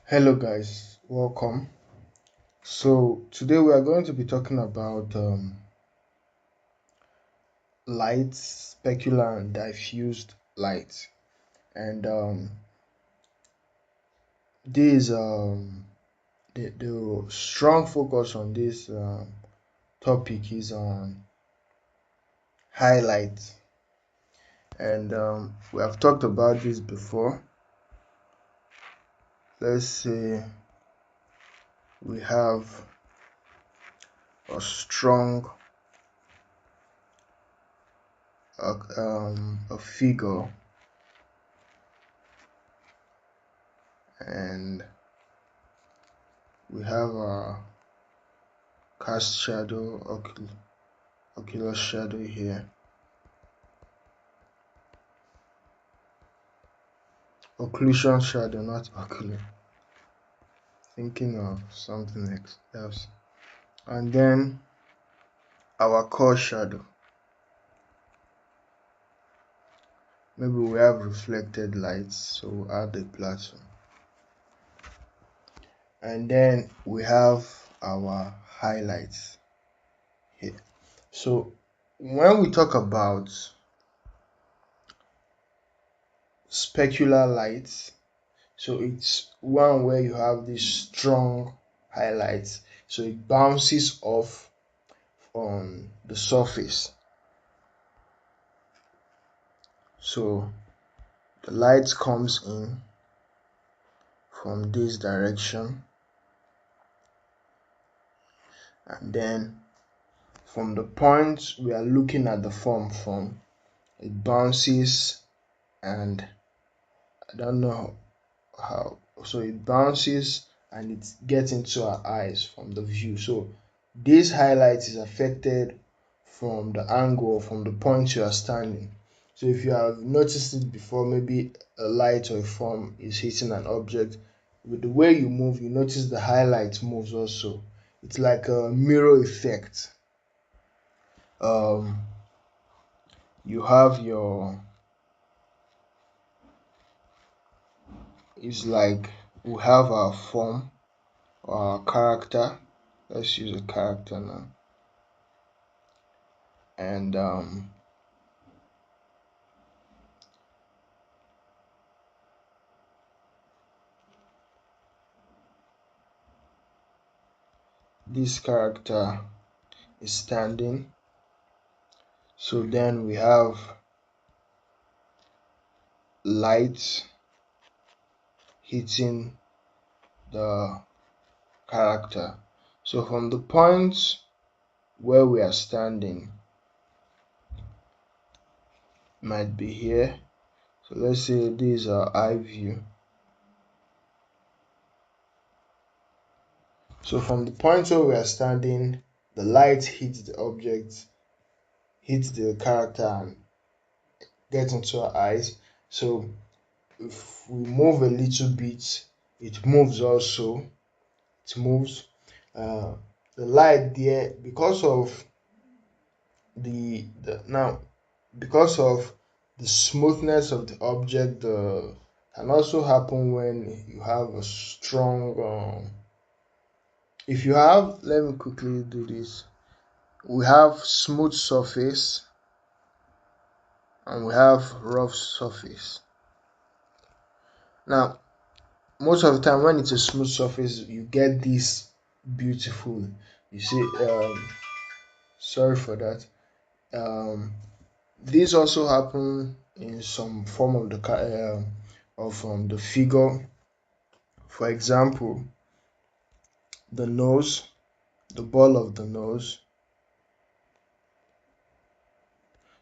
Hello guys, welcome. So today we are going to be talking about light, specular and diffused light. And this the strong focus on this topic is on highlight. And we have talked about this before. Let's say we have a figure, and we have a cast shadow, ocular shadow here, occlusion shadow, not ocular, thinking of something else, and then our core shadow. Maybe we have reflected light, so we'll add the platform, and then we have our highlights here. So when we talk about specular lights, so it's one where you have this strong highlights, so it bounces off on the surface. So the light comes in from this direction, and then from the point we are looking at the form from, it bounces, and I don't know how, so it bounces and it gets into our eyes from the view. So this highlight is affected from the angle, from the point you are standing. So if you have noticed it before, maybe a light or a form is hitting an object, with the way you move, you notice the highlight moves also. It's like a mirror effect. um you have your, it's like we have our form or our character. Let's use a character now. And this character is standing. So then we have light hitting the character. So from the point where we are standing, might be here. So let's say this is our eye view. So from the point where we are standing, the light hits the object, hits the character, and gets into our eyes. So if we move a little bit, it moves also. It moves. The light there, because of the now because of the smoothness of the object, can also happen when you have a strong if you have, let me quickly do this. We have smooth surface and we have rough surface. Now most of the time when it's a smooth surface, you get this beautiful, you see, sorry for that. This also happen in some form of the figure. For example, the nose, the ball of the nose.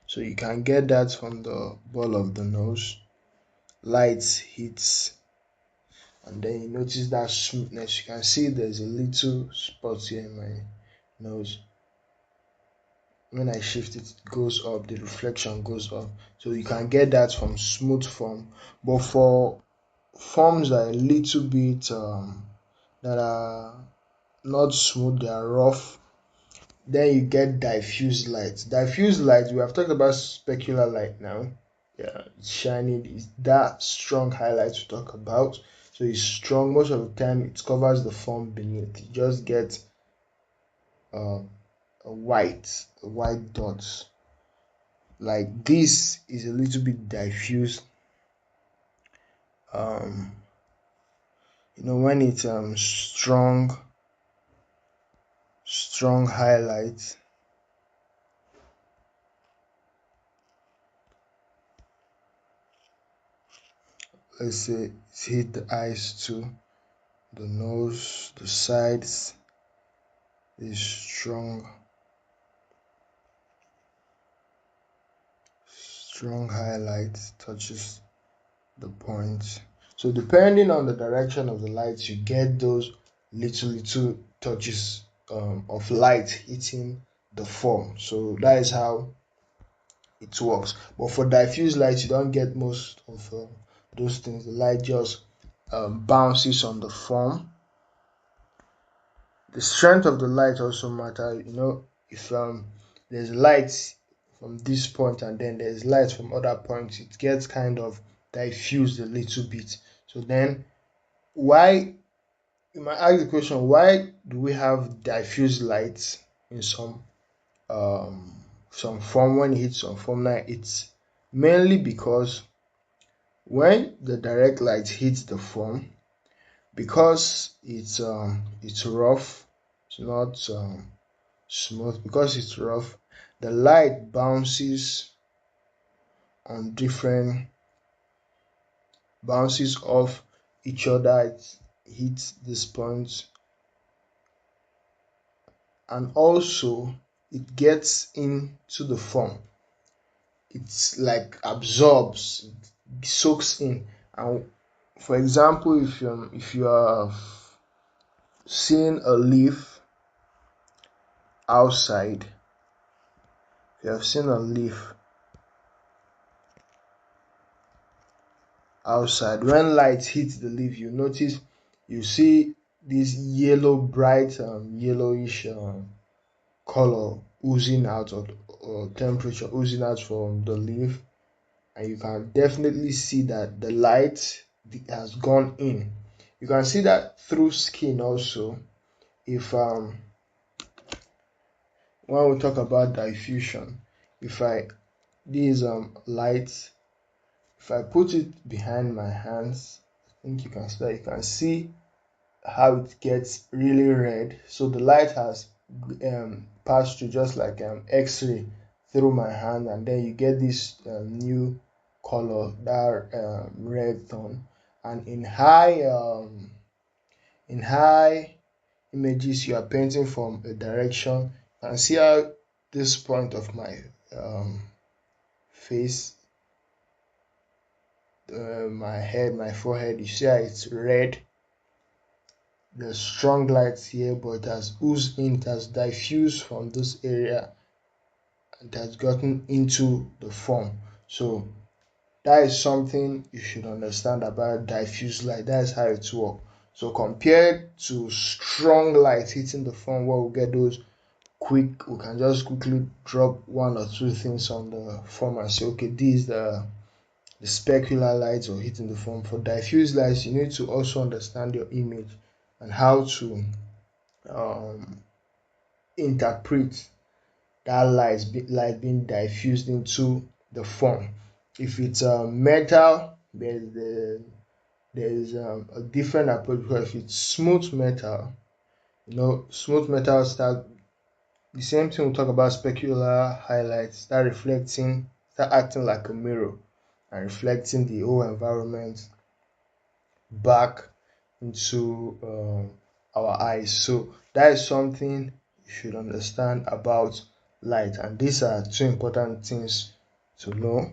So you can get that from the ball of the nose. Light hits, and then you notice that smoothness. You can see there's a little spot here in my nose. When I shift it, it goes up, the reflection goes up. So you can get that from smooth form. But for forms that are a little bit that are not smooth, they are rough, then you get diffused light. Diffused light, we have talked about specular light now. Yeah, it's shining, it's that strong highlight to talk about. So it's strong. Most of the time it covers the form beneath. You just get a white dots. Like this is a little bit diffused. When it's strong highlights, let's say it's hit the eyes too, the nose, the sides, is strong highlights touches the points. So depending on the direction of the lights, you get those little touches of light hitting the form. So that is how it works. But for diffuse light, you don't get most of those things. The light just bounces on the form. The strength of the light also matters. If there's light from this point and then there's light from other points, it gets kind of diffused a little bit. So then, why, you might ask the question, why do we have diffuse lights in some form? When it hits some form, now it's mainly because when the direct light hits the form, because it's rough, it's not smooth, because it's rough, the light bounces off each other. It hits these points, and also it gets into the form. It's like absorbs, it soaks in. And for example, if you are seeing a leaf outside, if you have seen a leaf outside, when light hits the leaf, you see this yellow, bright yellowish color oozing out, or temperature oozing out from the leaf, and you can definitely see that the light has gone in. You can see that through skin also. If when we talk about diffusion, if I these lights, if I put it behind my hands, I think you can see that. You can see how it gets really red. So the light has passed through, just like X-ray, through my hand, and then you get this new color, that red tone. And in high images, you are painting from a direction. You can see how this point of my face, my head, my forehead, you see how it's red. There's strong lights here, but it has oozed in, it has diffused from this area, and it has gotten into the form. So that is something you should understand about diffuse light. That is how it works. So compared to strong light hitting the form, where we get those we can just quickly drop one or two things on the form and say, okay, this is the specular lights or hitting the form. For diffuse lights, you need to also understand your image and how to interpret that light being diffused into the form. If it's metal, there's a different approach, because if it's smooth metal, smooth metal start the same thing. We talk about specular highlights, start acting like a mirror and reflecting the whole environment back into our eyes. So that is something you should understand about light, and these are two important things to know: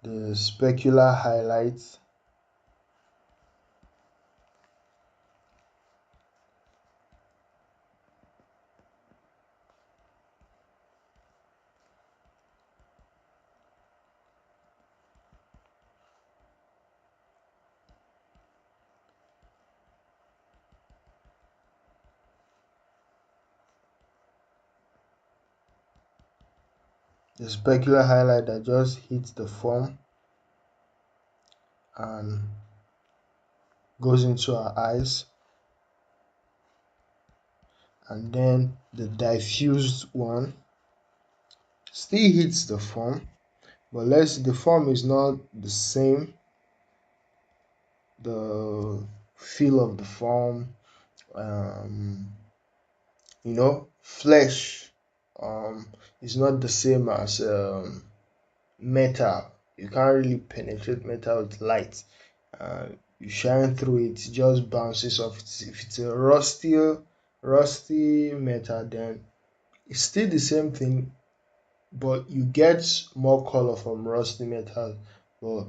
the specular highlights the specular highlight that just hits the form, and goes into our eyes, and then the diffused one still hits the form, but the form is not the same. The feel of the form, um, flesh is not the same as metal. You can't really penetrate metal with light. You shine through it, it just bounces off. If it's a rusty metal, then it's still the same thing, but you get more color from rusty metal. But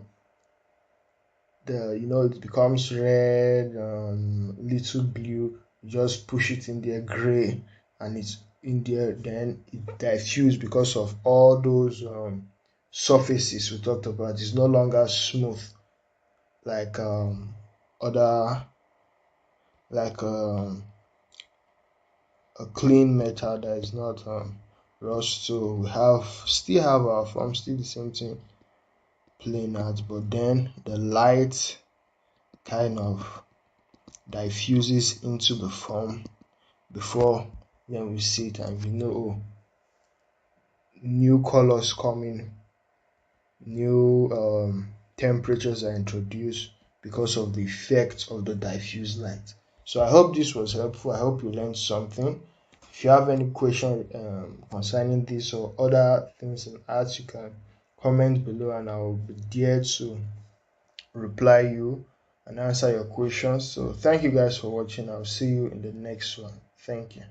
it becomes red, little blue. You just push it in there, gray, and it's in there. Then it diffuse because of all those surfaces we talked about. It's no longer smooth like other like a clean metal that is not rust. So we still have our form, still the same thing playing out, but then the light kind of diffuses into the form before then we see it, and we know, oh, new colors coming, new temperatures are introduced because of the effect of the diffused light. So I hope this was helpful. I hope you learned something. If you have any question concerning this or other things in art, you can comment below, and I will be there to reply you and answer your questions. So thank you guys for watching. I'll see you in the next one. Thank you.